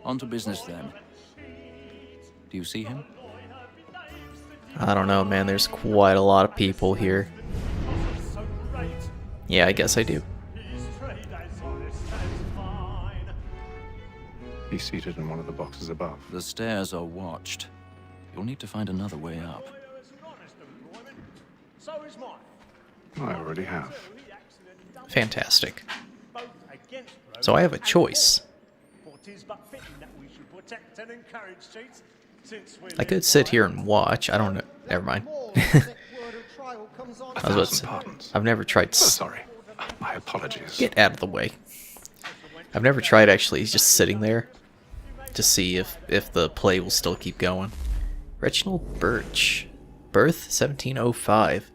On to business then. Do you see him? I don't know, man. There's quite a lot of people here. Yeah, I guess I do. He's seated in one of the boxes above. The stairs are watched. You'll need to find another way up. I already have. Fantastic. So I have a choice. I could sit here and watch. I don't know. Never mind. I was about to say, I've never tried. Sorry. My apologies. Get out of the way. I've never tried actually just sitting there to see if the play will still keep going. Reginald Birch. Birth 1705.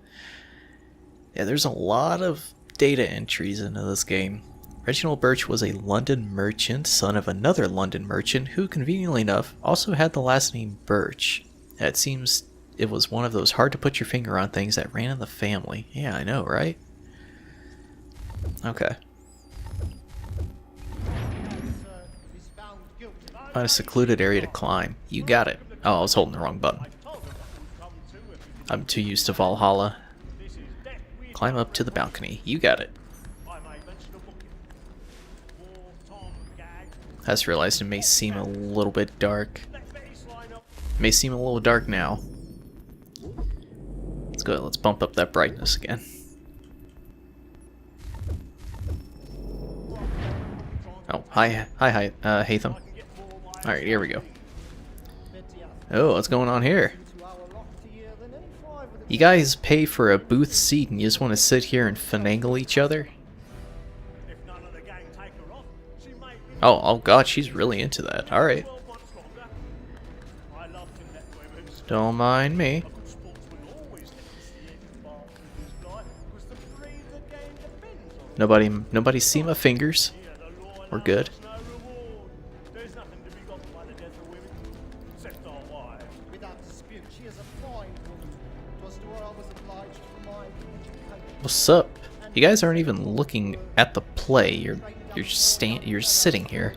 Yeah, there's a lot of data entries into this game. Reginald Birch was a London merchant, son of another London merchant, who, conveniently enough, also had the last name Birch. It seems it was one of those hard-to-put-your-finger-on things that ran in the family. Yeah, I know, right? Okay. Find a secluded area to climb. You got it. Oh, I was holding the wrong button. I'm too used to Valhalla. Climb up to the balcony. You got it. I just realized it may seem a little bit dark. It may seem a little dark now. Let's go ahead, let's bump up that brightness again. Oh, hi, Haytham. Alright, here we go. Oh, what's going on here? You guys pay for a booth seat and you just want to sit here and finagle each other? Oh god, she's really into that. Alright. Don't mind me. Nobody see my fingers. We're good. What's up? You guys aren't even looking at the play. You're sitting here.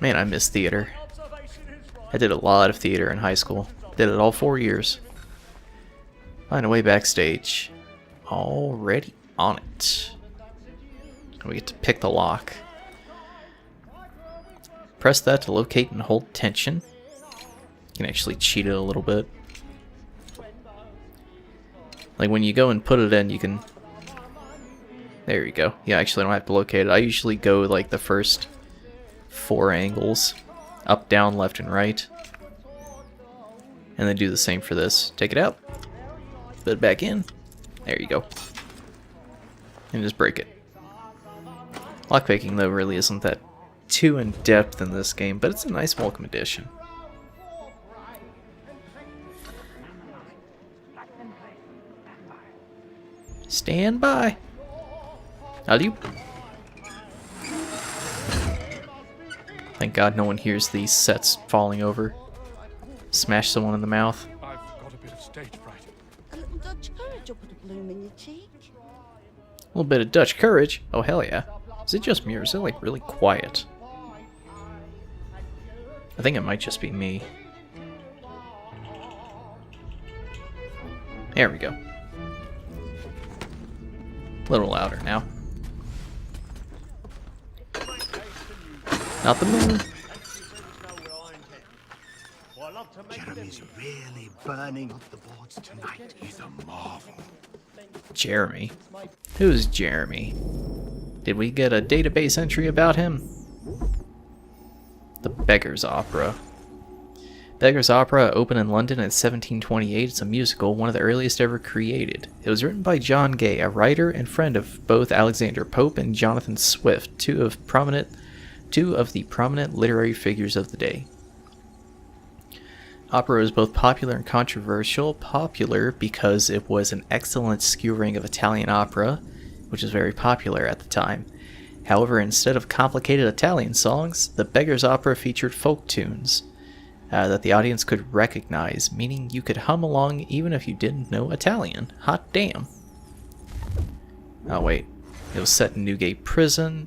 Man, I miss theater. I did a lot of theater in high school. Did it all 4 years. Find a way backstage. Already on it. We get to pick the lock. Press that to locate and hold tension. You can actually cheat it a little bit. Like when you go and put it in, you can... There you go. Yeah, actually I don't have to locate it. I usually go like the first 4 angles. Up, down, left, and right. And then do the same for this. Take it out. Put it back in. There you go. And just break it. Lockpicking, though, really isn't that too in-depth in this game, but it's a nice welcome addition. Stand by. How'd you? Thank God no one hears these sets falling over. Smash someone in the mouth. I've got a bit of stage fright. A little Dutch courage will put a bloom in your cheek. A little bit of Dutch courage. Oh, hell yeah. Is it just me or is it like really quiet? I think it might just be me. There we go. A little louder now. Not the moon. Jeremy's really burning up the boards tonight. He's a marvel. Jeremy? Who's Jeremy? Did we get a database entry about him? The Beggar's Opera. Beggar's Opera opened in London in 1728. It's a musical, one of the earliest ever created. It was written by John Gay, a writer and friend of both Alexander Pope and Jonathan Swift, two of the prominent literary figures of the day. Opera was both popular and controversial. Popular because it was an excellent skewering of Italian opera, which was very popular at the time. However, instead of complicated Italian songs, the Beggar's Opera featured folk tunes that the audience could recognize, meaning you could hum along even if you didn't know Italian. Hot damn. Oh wait, it was set in Newgate Prison.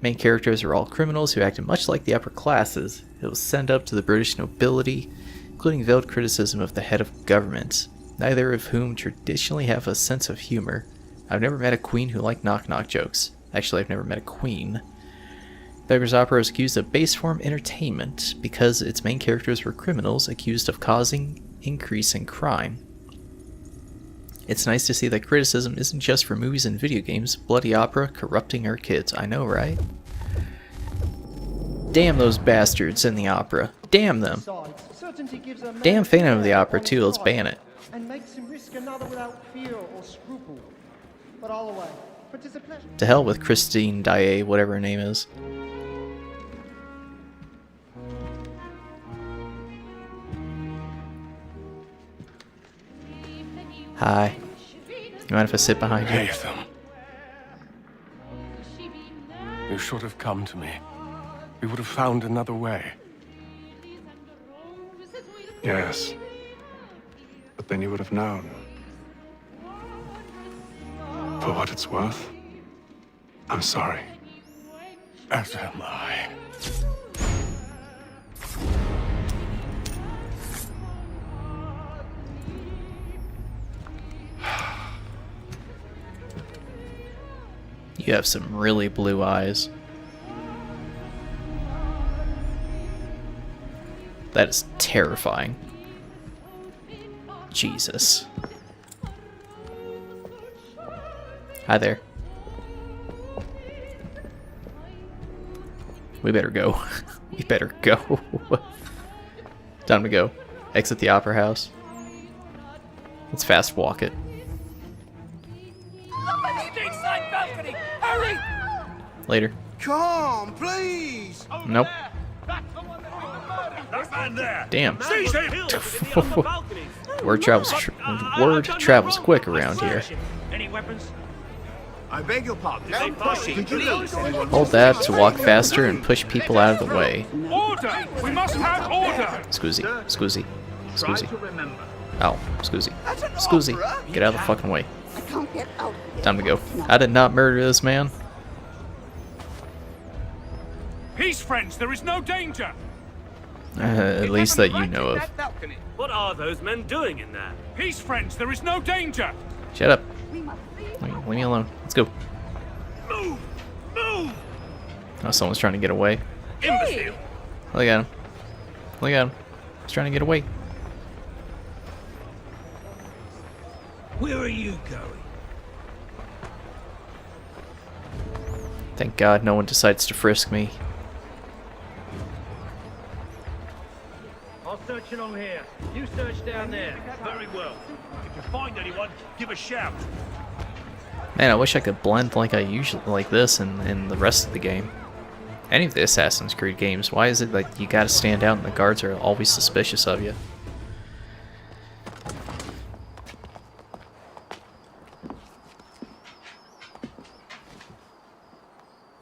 Main characters are all criminals who acted much like the upper classes. It was sent up to the British nobility, including veiled criticism of the head of government, neither of whom traditionally have a sense of humor. I've never met a queen who liked knock-knock jokes. Actually, I've never met a queen. Beggar's Opera is accused of base form entertainment because its main characters were criminals accused of causing increase in crime. It's nice to see that criticism isn't just for movies and video games. Bloody opera corrupting our kids. I know, right? Damn those bastards in the opera. Damn them. Damn Phantom of the Opera too. Let's ban it. And makes him risk another without fear or scruple. But all away. For 'tis a pleasure. To hell with Christine Daae, whatever her name is. Hi. You mind if I sit behind you? Haytham. You should have come to me. We would have found another way. Yes. But then you would have known. For what it's worth, I'm sorry. As am I. You have some really blue eyes. That is terrifying. Jesus. Hi there. We better go. We better go. Time to go. Exit the opera house. Let's fast walk it. Later. Come, please! Nope. Damn. Word travels quick around here. Any weapons? I beg your pardon. No pushing, please. Hold that to walk faster and push people out of the way. Order! We must have order! Scoozy. Scoozy. Try Scoozy. to remember. Oh, Scoozy. Scoozy. Get out of the fucking way. I can't get out. Time to go. I did not murder this man. Peace, friends, there is no danger! At least that you know of. What are those men doing in there? Peace, friends, there is no danger! Shut up. We must leave. Leave me alone. Let's go. Move! Move! Oh, someone's trying to get away. Imbecile! Look at him. Look at him. He's trying to get away. Where are you going? Thank God no one decides to frisk me. I'll search along here. You search down there. Very well. If you find anyone, give a shout. Man, I wish I could blend like I usually like this in the rest of the game. Any of the Assassin's Creed games. Why is it like you gotta stand out and the guards are always suspicious of you?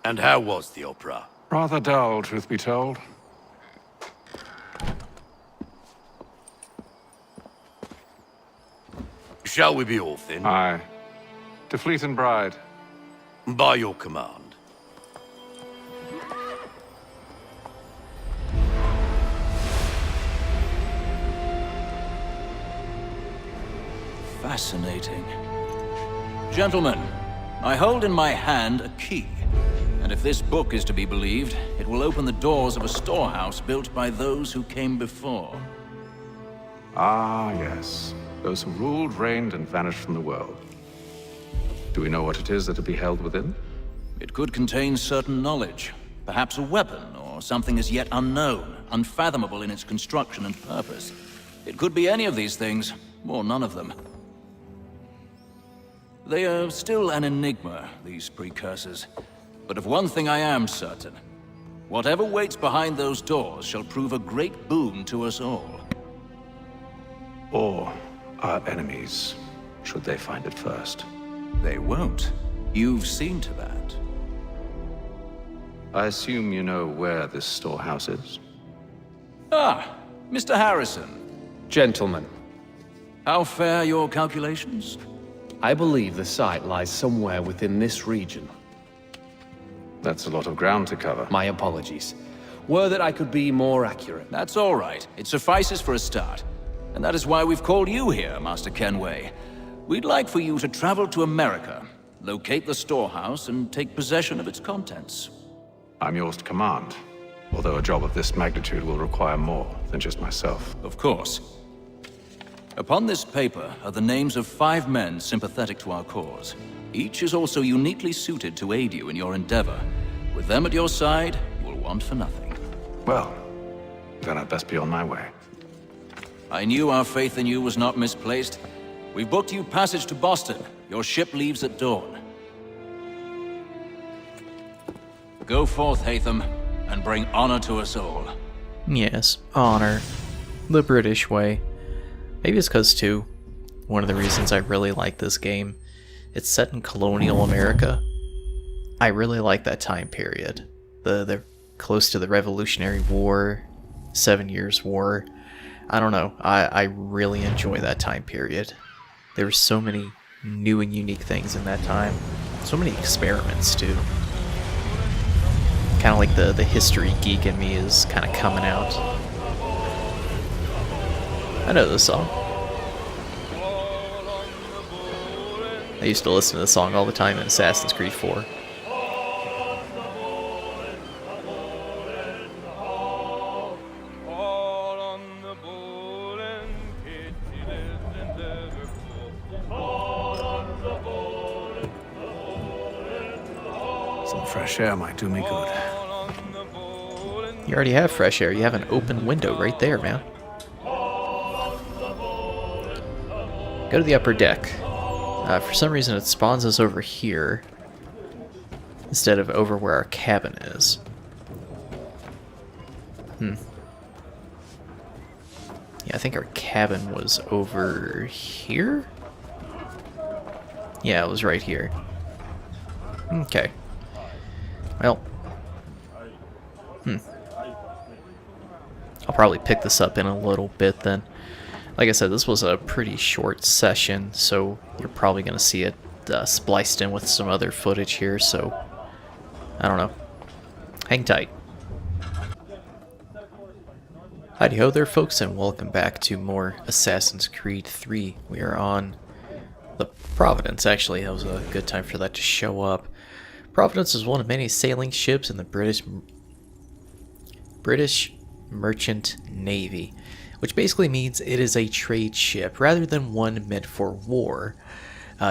And how was the opera? Rather dull, truth be told. Shall we be off then? Aye. To Fleet and Bride. By your command. Fascinating. Gentlemen, I hold in my hand a key. And if this book is to be believed, it will open the doors of a storehouse built by those who came before. Ah, yes. Those who ruled, reigned, and vanished from the world. Do we know what it is that will be held within? It could contain certain knowledge, perhaps a weapon, or something as yet unknown, unfathomable in its construction and purpose. It could be any of these things, or none of them. They are still an enigma, these precursors. But of one thing I am certain. Whatever waits behind those doors shall prove a great boon to us all. Or our enemies, should they find it first. They won't. You've seen to that. I assume you know where this storehouse is? Ah, Mr. Harrison. Gentlemen, How fare your calculations? I believe the site lies somewhere within this region. That's a lot of ground to cover. My apologies. Were that I could be more accurate. That's all right. It suffices for a start. And that is why we've called you here, Master Kenway. We'd like for you to travel to America, locate the storehouse, and take possession of its contents. I'm yours to command, although a job of this magnitude will require more than just myself. Of course. Upon this paper are the names of 5 men sympathetic to our cause. Each is also uniquely suited to aid you in your endeavor. With them at your side, you will want for nothing. Well, then I'd best be on my way. I knew our faith in you was not misplaced. We've booked you passage to Boston. Your ship leaves at dawn. Go forth, Haytham, and bring honor to us all. Yes, honor. The British way. Maybe it's because, too, one of the reasons I really like this game, it's set in colonial America. I really like that time period. The close to the Revolutionary War, 7 Years' War. I don't know, I really enjoy that time period. There were so many new and unique things in that time. So many experiments, too. Kind of like the history geek in me is kind of coming out. I know this song. I used to listen to this song all the time in Assassin's Creed 4. Some fresh air might do me good. You already have fresh air. You have an open window right there, man. Go to the upper deck. For some reason it spawns us over here instead of over where our cabin is. Yeah, I think our cabin was over here? Yeah, it was right here. Okay. Well. I'll probably pick this up in a little bit then. Like I said, this was a pretty short session, so you're probably going to see it spliced in with some other footage here, so I don't know. Hang tight. Howdy ho there, folks, and welcome back to more Assassin's Creed 3. We are on the Providence. Actually, that was a good time for that to show up. Providence is one of many sailing ships in the British Merchant Navy, which basically means it is a trade ship rather than one meant for war.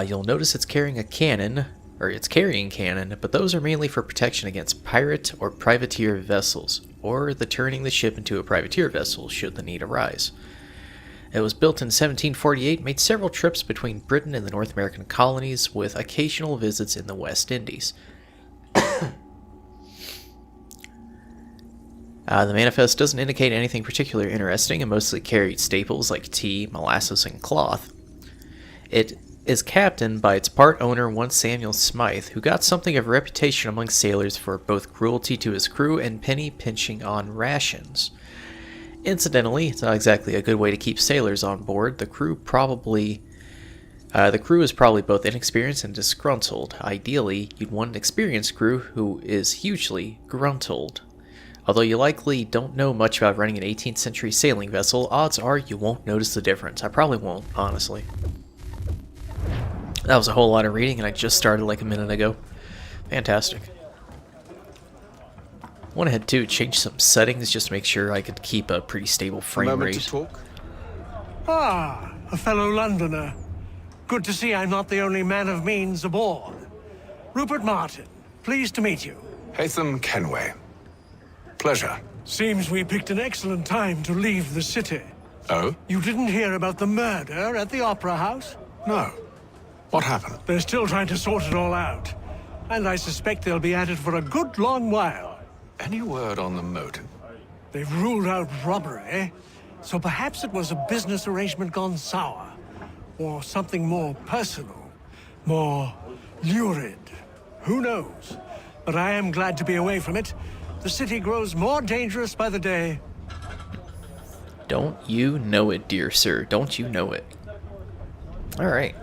You'll notice it's carrying a cannon, or it's carrying cannon, but those are mainly for protection against pirate or privateer vessels, or the turning the ship into a privateer vessel should the need arise. It was built in 1748, made several trips between Britain and the North American colonies, with occasional visits in the West Indies. The manifest doesn't indicate anything particularly interesting and mostly carried staples like tea, molasses, and cloth. It is captained by its part owner, one Samuel Smythe, who got something of a reputation among sailors for both cruelty to his crew and penny pinching on rations. Incidentally, it's not exactly a good way to keep sailors on board. The crew is probably both inexperienced and disgruntled. Ideally, you'd want an experienced crew who is hugely gruntled. Although you likely don't know much about running an 18th century sailing vessel, odds are you won't notice the difference. I probably won't, honestly. That was a whole lot of reading, and I just started like a minute ago. Fantastic. Went ahead to change some settings just to make sure I could keep a pretty stable frame rate. To talk? Ah, a fellow Londoner. Good to see I'm not the only man of means aboard. Rupert Martin, pleased to meet you. Haytham Kenway. Pleasure. Seems we picked an excellent time to leave the city. Oh? You didn't hear about the murder at the Opera House? No. What happened? They're still trying to sort it all out. And I suspect they'll be at it for a good long while. Any word on the motive? They've ruled out robbery, so perhaps it was a business arrangement gone sour. Or something more personal, more lurid. Who knows? But I am glad to be away from it. The city grows more dangerous by the day. Don't you know it, dear sir? Don't you know it? Alright.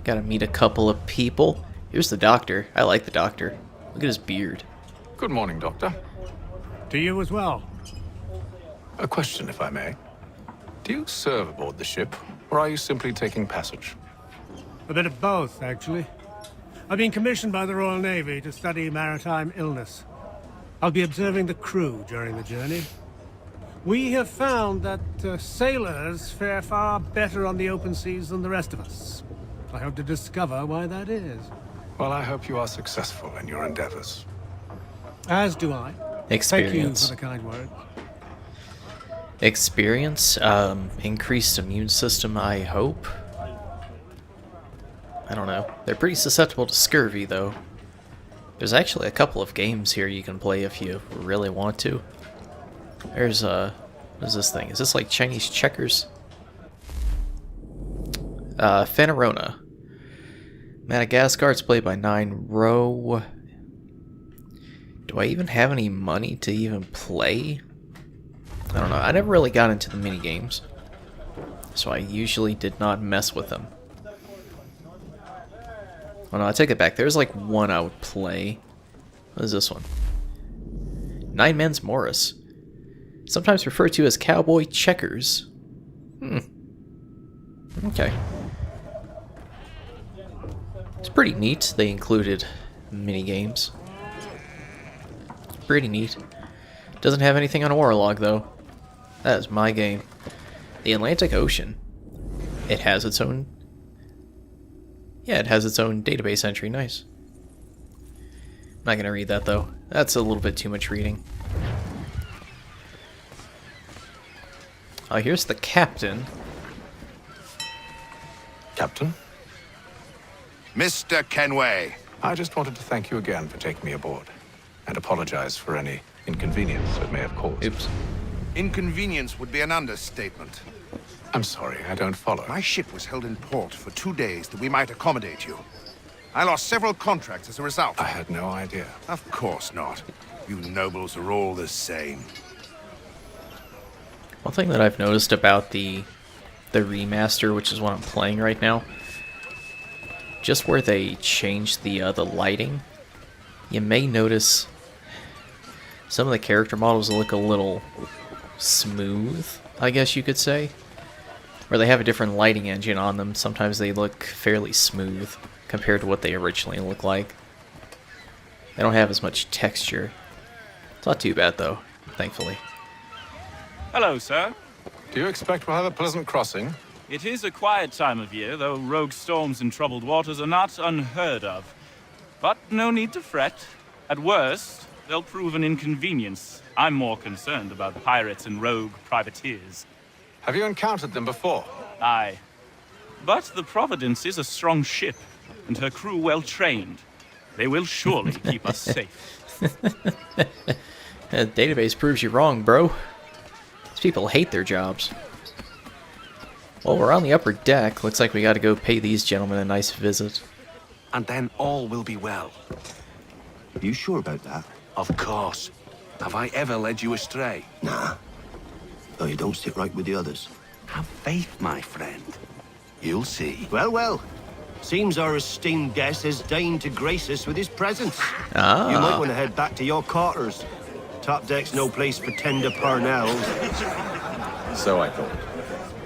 Gotta meet a couple of people. Here's the doctor. I like the doctor. Look at his beard. Good morning, Doctor. To you as well. A question, if I may. Do you serve aboard the ship, or are you simply taking passage? A bit of both, actually. I've been commissioned by the Royal Navy to study maritime illness. I'll be observing the crew during the journey. We have found that sailors fare far better on the open seas than the rest of us. I hope to discover why that is. Well, I hope you are successful in your endeavors. As do I. Experience. Thank you for the kind words. Experience, increased immune system, I hope. I don't know. They're pretty susceptible to scurvy, though. There's actually a couple of games here you can play if you really want to. There's, what is this thing? Is this like Chinese checkers? Phanerona. Madagascar, it's played by 9 Row. Do I even have any money to even play? I don't know. I never really got into the mini games, so I usually did not mess with them. Oh no, I take it back. There's like one I would play. What is this one? 9 Men's Morris. Sometimes referred to as Cowboy Checkers. Okay. It's pretty neat. They included mini games. Pretty neat. Doesn't have anything on Warlog though. That is my game. The Atlantic Ocean. It has its own... Yeah, it has its own database entry. Nice. I'm not gonna read that though. That's a little bit too much reading. Oh, here's the captain. Captain? Mr. Kenway. I just wanted to thank you again for taking me aboard, and apologize for any inconvenience it may have caused. Oops. Inconvenience would be an understatement. I'm sorry, I don't follow. My ship was held in port for 2 days that we might accommodate you. I lost several contracts as a result. I had no idea. Of course not. You nobles are all the same. One thing that I've noticed about the remaster, which is what I'm playing right now, just where they changed the lighting, you may notice some of the character models look a little smooth, I guess you could say. Where they have a different lighting engine on them, sometimes they look fairly smooth compared to what they originally look like. They don't have as much texture. It's not too bad though, thankfully. Hello, sir. Do you expect we'll have a pleasant crossing? It is a quiet time of year, though rogue storms and troubled waters are not unheard of. But no need to fret. At worst, they'll prove an inconvenience. I'm more concerned about pirates and rogue privateers. Have you encountered them before? Aye. But the Providence is a strong ship, and her crew well trained. They will surely keep us safe. That database proves you wrong, bro. These people hate their jobs. Well, we're on the upper deck. Looks like we gotta go pay these gentlemen a nice visit. And then all will be well. You sure about that? Of course. Have I ever led you astray? Nah. Though you don't sit right with the others. Have faith, my friend. You'll see. Well, well. Seems our esteemed guest has deigned to grace us with his presence. Ah. You might want to head back to your quarters. Top deck's no place for tender parnells. So I thought.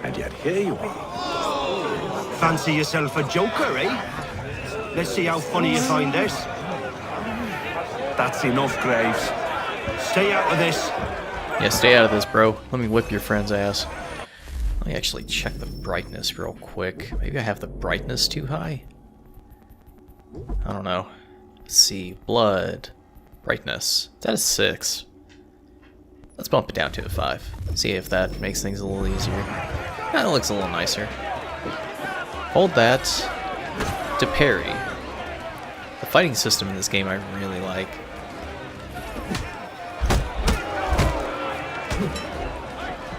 And yet here you are. Fancy yourself a joker, eh? Let's see how funny you find this. That's enough, Graves. Stay out of this. Yeah, stay out of this, bro. Let me whip your friend's ass. Let me actually check the brightness real quick. Maybe I have the brightness too high? I don't know. Let's see. Blood. Brightness. That is 6. Let's bump it down to a 5. See if that makes things a little easier. That looks a little nicer. Hold that to parry. The fighting system in this game I really like.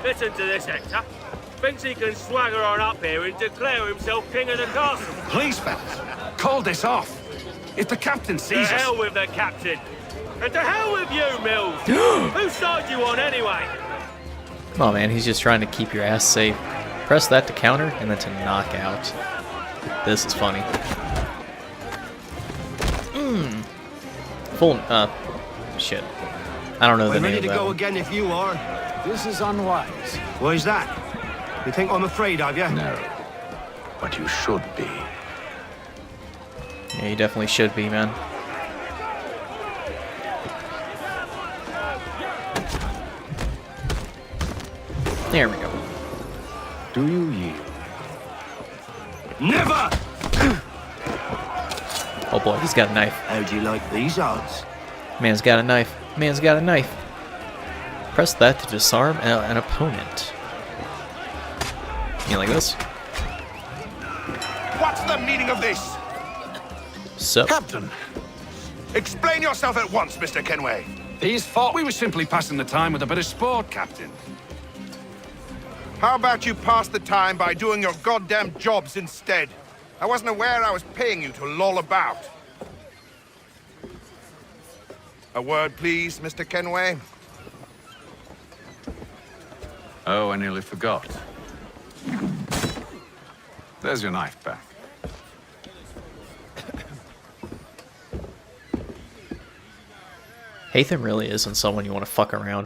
Listen to this, Hector. Thinks he can swagger on up here and declare himself king of the castle. Please, fellas, call this off. If the captain To sees us... hell with the captain. And to hell with you, Mills. Whose side you on, anyway? Come on, man. He's just trying to keep your ass safe. Press that to counter and then to knock out. This is funny. Full, shit. I don't know the I'm name ready of to that go one. again if you are. This is unwise. Why is that? You think I'm afraid of you? No. But you should be. Yeah, you definitely should be, man. There we go. Do you yield? Never! Oh boy, he's got a knife. How do you like these odds? Man's got a knife. Man's got a knife. Press that to disarm an opponent. You like this? What's the meaning of this? So, Captain, explain yourself at once, Mr. Kenway. His fault. We were simply passing the time with a bit of sport, Captain. How about you pass the time by doing your goddamn jobs instead? I wasn't aware I was paying you to loll about. A word, please, Mr. Kenway. Oh, I nearly forgot. There's your knife back. Haytham really isn't someone you want to fuck around